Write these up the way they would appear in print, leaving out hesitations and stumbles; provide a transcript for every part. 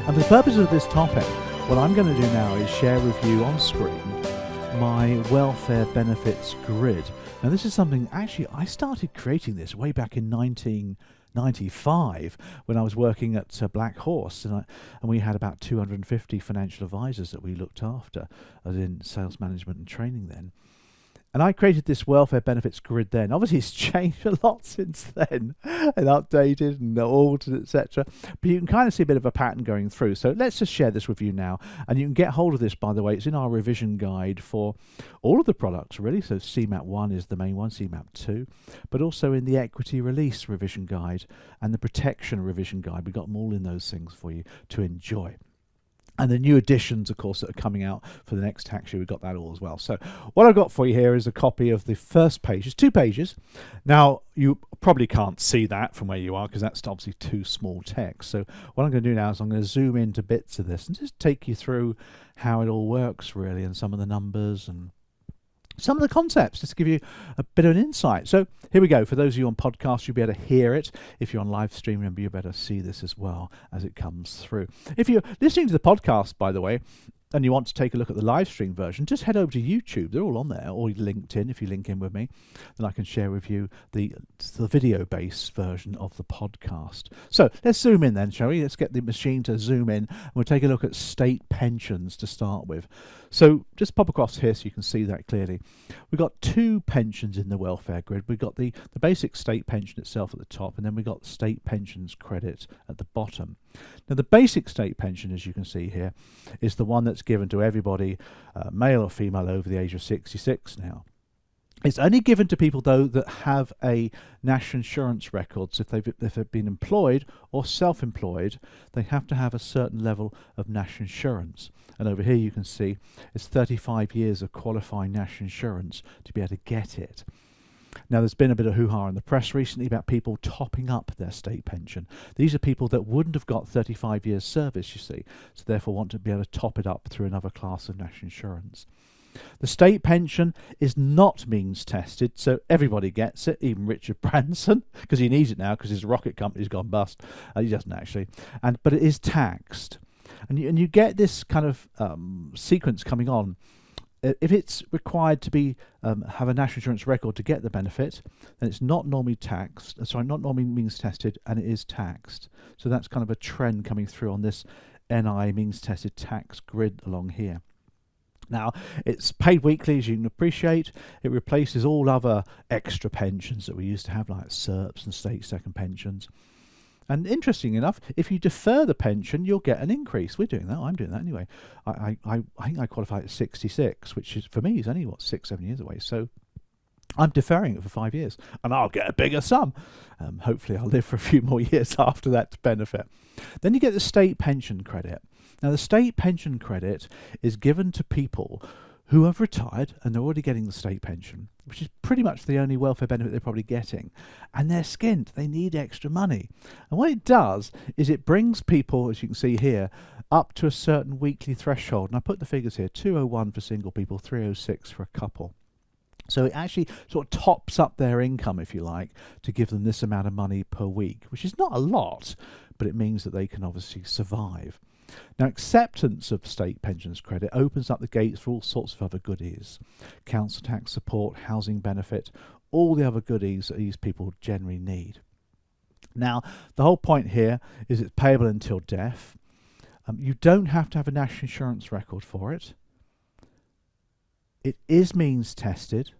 And for the purpose of this topic, what I'm going to do now is share with you on screen my welfare benefits grid. Now this is something, actually I started creating this way back in 1995 when I was working at Black Horse, and we had about 250 financial advisors that we looked after, as in sales management and training then. And I created this welfare benefits grid then. Obviously it's changed a lot since then and updated and altered, etc. But you can kind of see a bit of a pattern going through. So let's just share this with you now. And you can get hold of this, by the way. It's in our revision guide for all of the products, really. So CeMAP 1 is the main one, CeMAP 2, but also in the equity release revision guide and the protection revision guide. We've got them all in those things for you to enjoy. And the new editions, of course, that are coming out for the next tax year, we've got that all as well. So what I've got for you here is a copy of the first page. It's 2 pages. Now, you probably can't see that from where you are because that's obviously too small text. So what I'm going to do now is I'm going to zoom into bits of this and just take you through how it all works, really, and some of the numbers and some of the concepts, just to give you a bit of an insight. So here we go. For those of you on podcast, you'll be able to hear it. If you're on live stream, remember you'll be able to see this as well as it comes through. If you're listening to the podcast, by the way, and you want to take a look at the live stream version, just head over to YouTube. They're all on there, or LinkedIn. If you link in with me, then I can share with you the video-based version of the podcast. So let's zoom in then, shall we? Let's get the machine to zoom in, and we'll take a look at state pensions to start with. So just pop across here so you can see that clearly. We've got 2 pensions in the welfare grid. We've got the basic state pension itself at the top, and then we've got state pensions credit at the bottom. Now the basic state pension, as you can see here, is the one that's given to everybody, male or female, over the age of 66 now. It's only given to people, though, that have a national insurance record. So if they've been employed or self-employed, they have to have a certain level of national insurance. And over here you can see it's 35 years of qualifying national insurance to be able to get it. Now, there's been a bit of hoo-ha in the press recently about people topping up their state pension. These are people that wouldn't have got 35 years service, you see, so therefore want to be able to top it up through another class of national insurance. The state pension is not means tested, so everybody gets it, even Richard Branson, because he needs it now because his rocket company's gone bust. He doesn't actually, but it is taxed. And you get this kind of sequence coming on. If it's required to be have a national insurance record to get the benefit, then it's not normally taxed. Not normally means tested, and it is taxed. So that's kind of a trend coming through on this NI means tested tax grid along here. Now, it's paid weekly, as you can appreciate. It replaces all other extra pensions that we used to have, like SERPs and state second pensions. And interesting enough, if you defer the pension, you'll get an increase. We're doing that. I'm doing that anyway. I think I qualify at 66, which is, for me, is only, 6-7 years away. So I'm deferring it for 5 years, and I'll get a bigger sum. Hopefully, I'll live for a few more years after that to benefit. Then you get the state pension credit. Now, the state pension credit is given to people who have retired and they're already getting the state pension, which is pretty much the only welfare benefit they're probably getting. And they're skint. They need extra money. And what it does is it brings people, as you can see here, up to a certain weekly threshold. And I put the figures here, 201 for single people, 306 for a couple. So it actually sort of tops up their income, if you like, to give them this amount of money per week, which is not a lot, but it means that they can obviously survive. Now, acceptance of state pensions credit opens up the gates for all sorts of other goodies. Council tax support, housing benefit, all the other goodies that these people generally need. Now, the whole point here is it's payable until death. You don't have to have a national insurance record for it. It is means tested,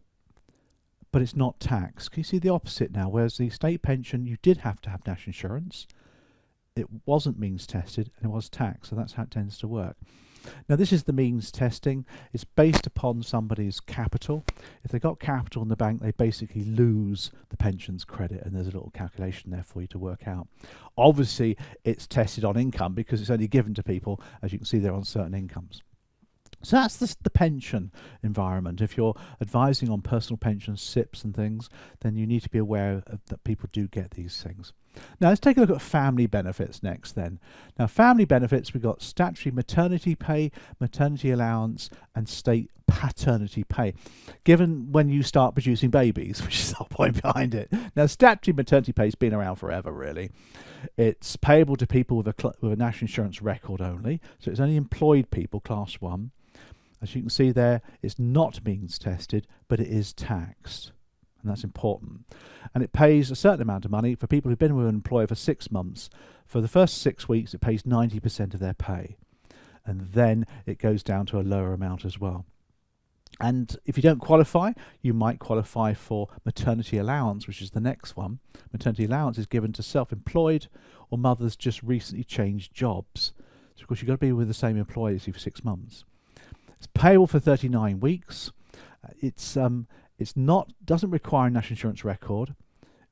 but it's not taxed. Can you see the opposite now? Whereas the state pension, you did have to have national insurance. It wasn't means tested and it was taxed, so that's how it tends to work. Now, this is the means testing. It's based upon somebody's capital. If they've got capital in the bank, they basically lose the pensions credit, and there's a little calculation there for you to work out. Obviously, it's tested on income because it's only given to people, as you can see there, on certain incomes. So that's the pension environment. If you're advising on personal pensions, SIPs and things, then you need to be aware that people do get these things. Now let's take a look at family benefits next then. Now family benefits, we've got statutory maternity pay, maternity allowance and state paternity pay, given when you start producing babies, which is the whole point behind it. Now statutory maternity pay has been around forever really. It's payable to people with a national insurance record only, so it's only employed people, class 1. As you can see there, it's not means tested, but it is taxed. And that's important. And it pays a certain amount of money for people who've been with an employer for 6 months. For the first 6 weeks, it pays 90% of their pay. And then it goes down to a lower amount as well. And if you don't qualify, you might qualify for maternity allowance, which is the next one. Maternity allowance is given to self-employed or mothers just recently changed jobs. So of course you've got to be with the same employer as you for 6 months. It's payable for 39 weeks. It's not, doesn't require a national insurance record.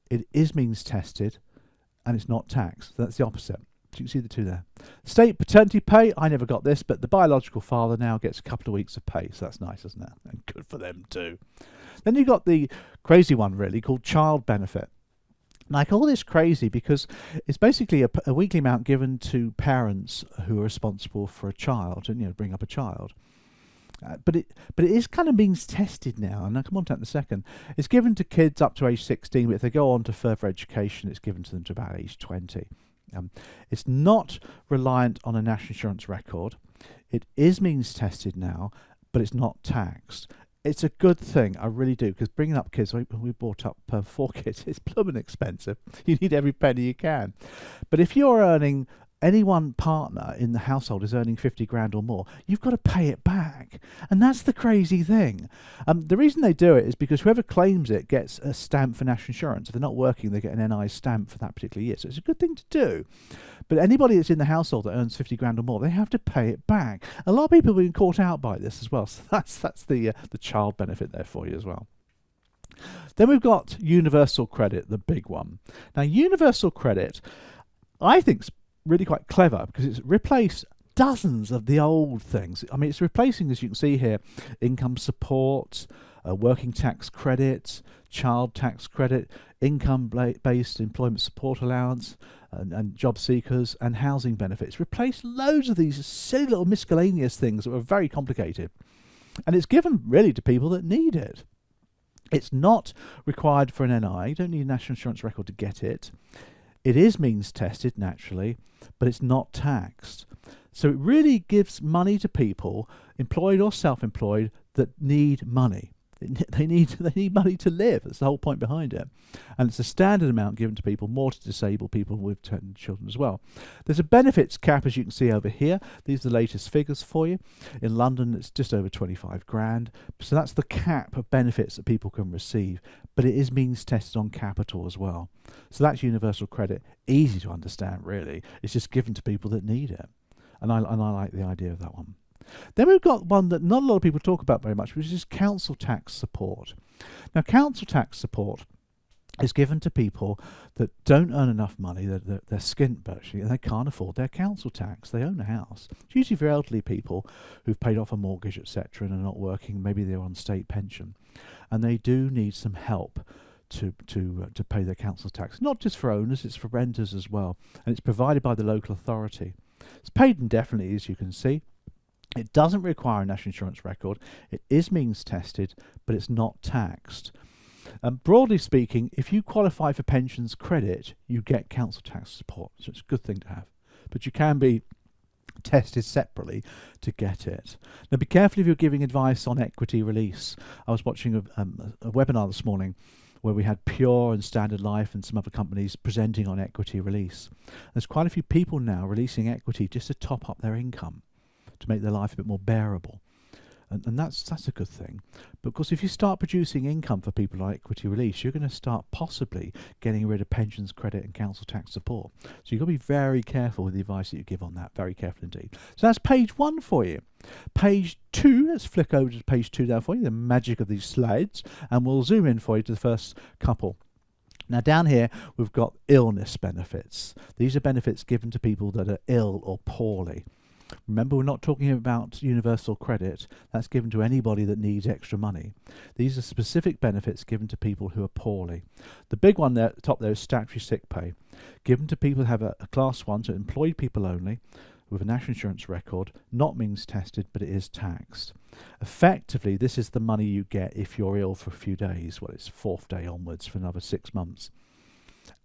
It is means tested, and it's not taxed. So that's the opposite. So you can see the two there. State paternity pay, I never got this, but the biological father now gets a couple of weeks of pay. So that's nice, isn't it? And good for them too. Then you've got the crazy one really called child benefit. And I call this crazy because it's basically a weekly amount given to parents who are responsible for a child and bring up a child. But it is kind of means tested now, and I'll come on to that in a second. It's given to kids up to age 16, but if they go on to further education, it's given to them to about age 20. It's not reliant on a national insurance record. It is means tested now, but it's not taxed. It's a good thing, I really do, because bringing up kids, we brought up 4 kids, it's blooming expensive. You need every penny you can. But if you're earning, any one partner in the household is earning 50 grand or more, you've got to pay it back. And that's the crazy thing. The reason they do it is because whoever claims it gets a stamp for national insurance. If they're not working, they get an NI stamp for that particular year. So it's a good thing to do. But anybody that's in the household that earns 50 grand or more, they have to pay it back. A lot of people have been caught out by this as well. So that's the child benefit there for you as well. Then we've got universal credit, the big one. Now universal credit, I think, really quite clever because it's replaced dozens of the old things. I mean, it's replacing, as you can see here, income support, working tax credit, child tax credit, income-based employment support allowance, and job seekers and housing benefits. Replaced loads of these silly little miscellaneous things that were very complicated. And it's given really to people that need it. It's not required for an NI. You don't need a national insurance record to get it. It is means tested, naturally, but it's not taxed. So it really gives money to people, employed or self-employed, that need money. They need money to live. That's the whole point behind it. And it's a standard amount given to people, more to disabled people with children as well. There's a benefits cap, as you can see over here. These are the latest figures for you. In London, it's just over 25 grand. So that's the cap of benefits that people can receive. But it is means tested on capital as well. So that's universal credit. Easy to understand, really. It's just given to people that need it. And I like the idea of that one. Then we've got one that not a lot of people talk about very much, which is council tax support. Now, council tax support is given to people that don't earn enough money, they're skint virtually, and they can't afford their council tax. They own a house. It's usually for elderly people who've paid off a mortgage, etc., and are not working. Maybe they're on state pension, and they do need some help to pay their council tax. Not just for owners, it's for renters as well, and it's provided by the local authority. It's paid indefinitely, as you can see. It doesn't require a national insurance record. It is means tested, but it's not taxed. Broadly speaking, if you qualify for pensions credit, you get council tax support. So it's a good thing to have. But you can be tested separately to get it. Now be careful if you're giving advice on equity release. I was watching a webinar this morning where we had Pure and Standard Life and some other companies presenting on equity release. There's quite a few people now releasing equity just to top up their income, to make their life a bit more bearable. And that's a good thing. But of course, if you start producing income for people like equity release, you're going to start possibly getting rid of pensions credit and council tax support. So you've got to be very careful with the advice that you give on that. Very careful indeed. So that's page 1 for you. Page 2, let's flick over to page 2 now for you, the magic of these slides, and we'll zoom in for you to the first couple. Now down here we've got illness benefits. These are benefits given to people that are ill or poorly. Remember, we're not talking about universal credit. That's given to anybody that needs extra money. These are specific benefits given to people who are poorly. The big one there at the top there is statutory sick pay, given to people who have a class 1, so employed people only, with a national insurance record, not means tested, but it is taxed. Effectively, this is the money you get if you're ill for a few days. Well, it's 4th day onwards for another 6 months.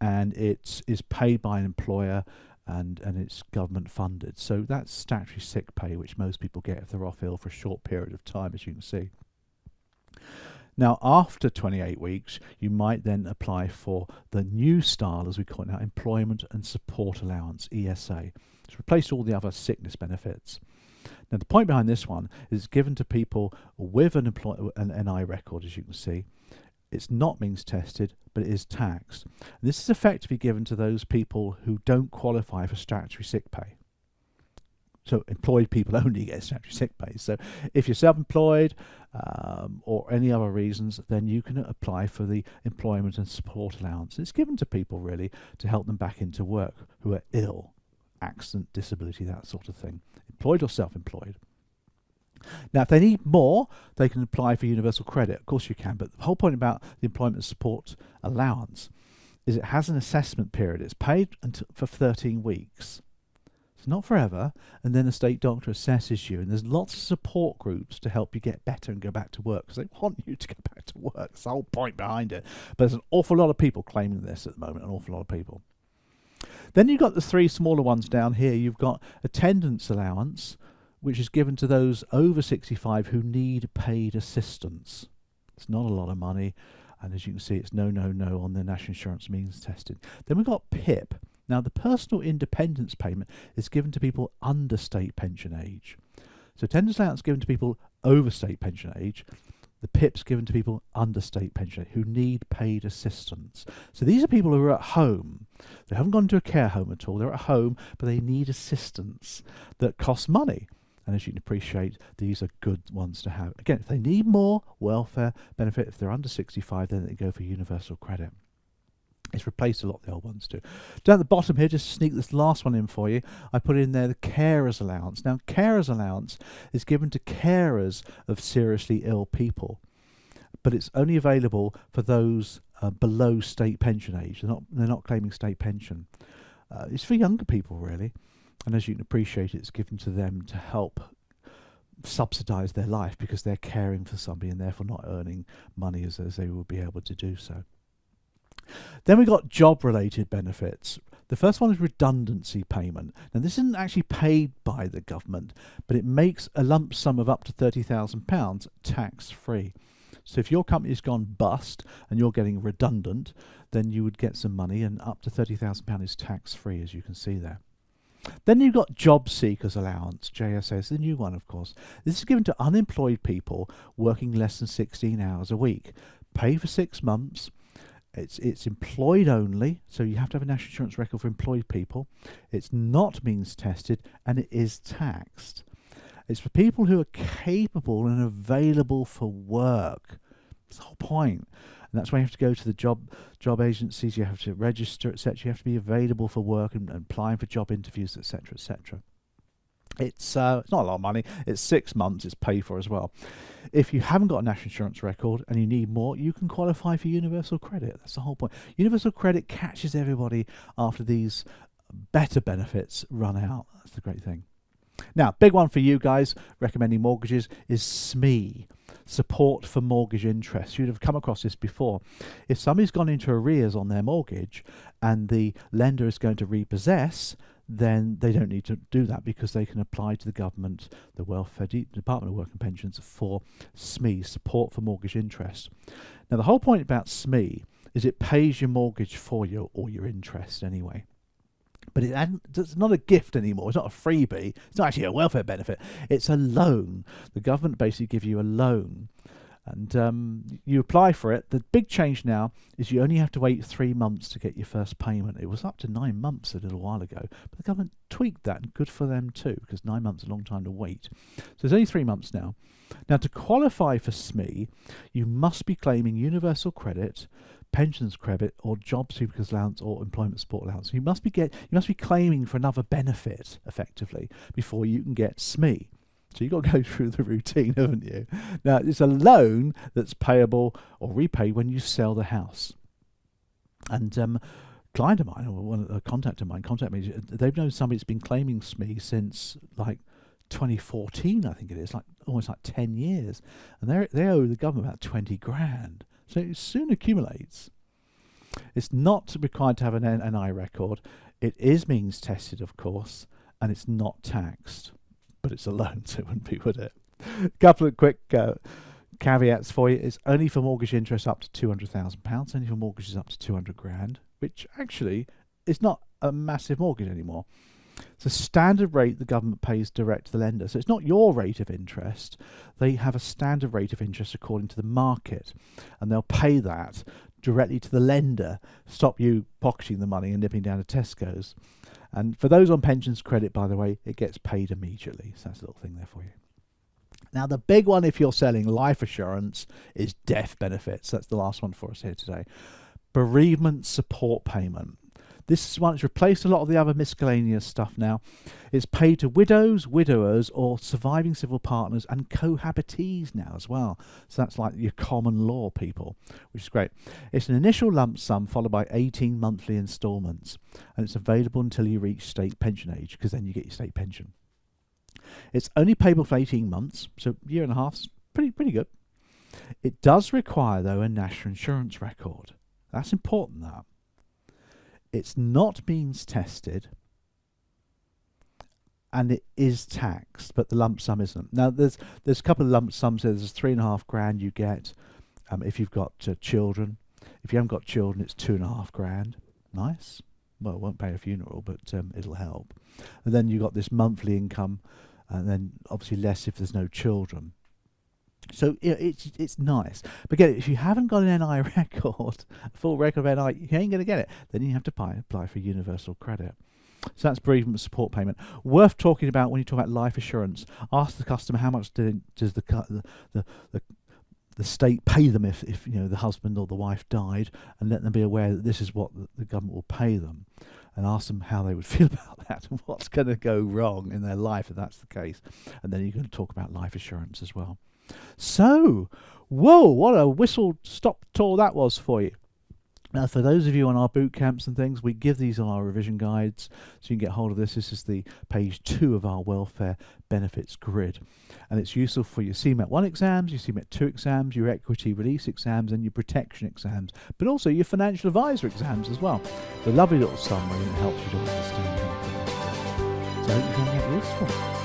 And it is paid by an employer, and it's government funded. So that's statutory sick pay, which most people get if they're off ill for a short period of time, as you can see. Now, after 28 weeks, you might then apply for the new style, as we call it now, Employment and Support Allowance, ESA. It's replaced all the other sickness benefits. Now, the point behind this one is given to people with an NI record, as you can see. It's not means tested, but it is taxed. And this is effectively given to those people who don't qualify for statutory sick pay. So employed people only get statutory sick pay. So if you're self-employed or any other reasons, then you can apply for the employment and support allowance. It's given to people really to help them back into work who are ill, accident, disability, that sort of thing, employed or self-employed. Now, if they need more, they can apply for universal credit. Of course you can, but the whole point about the employment support allowance is it has an assessment period. It's paid for 13 weeks. It's not forever, and then the state doctor assesses you, and there's lots of support groups to help you get better and go back to work, because they want you to go back to work. That's the whole point behind it. But there's an awful lot of people claiming this at the moment, an awful lot of people. Then you've got the 3 smaller ones down here. You've got attendance allowance, which is given to those over 65 who need paid assistance. It's not a lot of money, and as you can see, it's no on the national insurance means tested. Then we've got PIP. Now, the personal independence payment is given to people under state pension age. So attendance allowance is given to people over state pension age. The PIP's given to people under state pension age who need paid assistance. So these are people who are at home. They haven't gone to a care home at all. They're at home, but they need assistance that costs money. And as you can appreciate, these are good ones to have. Again, if they need more welfare benefit, if they're under 65, then they go for universal credit. It's replaced a lot of the old ones too. Down at the bottom here, just to sneak this last one in for you, I put in there the carers allowance. Now, carers allowance is given to carers of seriously ill people, but it's only available for those below state pension age. They're not claiming state pension. It's for younger people, really. And as you can appreciate, it's given to them to help subsidise their life because they're caring for somebody and therefore not earning money as they will be able to do so. Then we've got job-related benefits. The first one is redundancy payment. Now, this isn't actually paid by the government, but it makes a lump sum of up to £30,000 tax-free. So if your company's gone bust and you're getting redundant, then you would get some money, and up to £30,000 is tax-free, as you can see there. Then you've got job seekers allowance, JSA, is the new one, of course. This is given to unemployed people working less than 16 hours a week. Pay for 6 months. It's employed only, so you have to have a national insurance record for employed people. It's not means tested, and it is taxed. It's for people who are capable and available for work. That's the whole point. And that's why you have to go to the job agencies, you have to register, etc. You have to be available for work and applying for job interviews, etc., etc. It's not a lot of money. It's 6 months. It's paid for as well. If you haven't got a national insurance record and you need more, you can qualify for universal credit. That's the whole point. Universal credit catches everybody after these better benefits run out. That's the great thing. Now, big one for you guys recommending mortgages is SME, support for mortgage interest. You'd have come across this before. If somebody's gone into arrears on their mortgage and the lender is going to repossess, then they don't need to do that because they can apply to the government, the Welfare Department of Work and Pensions, for SME, support for mortgage interest. Now, the whole point about SME is it pays your mortgage for you, or your interest anyway. But it's not a gift anymore. It's not a freebie. It's not actually a welfare benefit. It's a loan. The government basically gives you a loan, and you apply for it. The big change now is you only have to wait 3 months to get your first payment. It was up to 9 months a little while ago, but the government tweaked that, and good for them too, because 9 months is a long time to wait. So it's only 3 months now. Now, to qualify for SME, you must be claiming universal credit, pensions credit or job seekers allowance or employment support allowance. You must be claiming for another benefit effectively before you can get SME. So you've got to go through the routine, haven't you? Now, it's a loan that's payable or repaid when you sell the house. And client of mine, or a contact of mine, contacted me. They've known somebody that's been claiming SME since like 2014, I think it is, like almost like 10 years. And they owe the government about 20 grand. So it soon accumulates. It's not required to have an NI record. It is means tested, of course, and it's not taxed. But it's a loan, so it wouldn't be, would it? A couple of quick caveats for you. It's only for mortgage interest up to £200,000, only for mortgages up to 200 grand, which actually is not a massive mortgage anymore. It's a standard rate the government pays direct to the lender. So it's not your rate of interest. They have a standard rate of interest according to the market, and they'll pay that directly to the lender, stop you pocketing the money and nipping down to Tesco's. And for those on pensions credit, by the way, it gets paid immediately. So that's a little thing there for you. Now, the big one, if you're selling life assurance, is death benefits. That's the last one for us here today. Bereavement support payment. This one has replaced a lot of the other miscellaneous stuff now. It's paid to widows, widowers, or surviving civil partners and cohabitees now as well. So that's like your common law people, which is great. It's an initial lump sum followed by 18 monthly instalments. And it's available until you reach state pension age, because then you get your state pension. It's only payable for 18 months, so a year and a half's pretty good. It does require, though, a national insurance record. That's important, that. It's not means tested, and it is taxed, but the lump sum isn't. Now, there's a couple of lump sums here. There's 3.5 grand you get if you've got children. If you haven't got children, it's 2.5 grand. Nice. Well, it won't pay a funeral, but it'll help. And then you've got this monthly income, and then obviously less if there's no children. So it's nice. But again, if you haven't got an NI record, a full record of NI, you ain't going to get it. Then you have to apply for universal credit. So that's bereavement support payment. Worth talking about when you talk about life assurance. Ask the customer how much does the state pay them if the husband or the wife died, and let them be aware that this is what the government will pay them, and ask them how they would feel about that and what's going to go wrong in their life if that's the case. And then you're going to talk about life assurance as well. So, whoa, what a whistle-stop tour that was for you. Now, for those of you on our boot camps and things, we give these on our revision guides, so you can get hold of this. This is the page 2 of our welfare benefits grid. And it's useful for your CeMAP 1 exams, your CeMAP 2 exams, your equity release exams, and your protection exams, but also your financial advisor exams as well. It's a lovely little summary, and it helps you to understand how things work. So I hope you found that useful.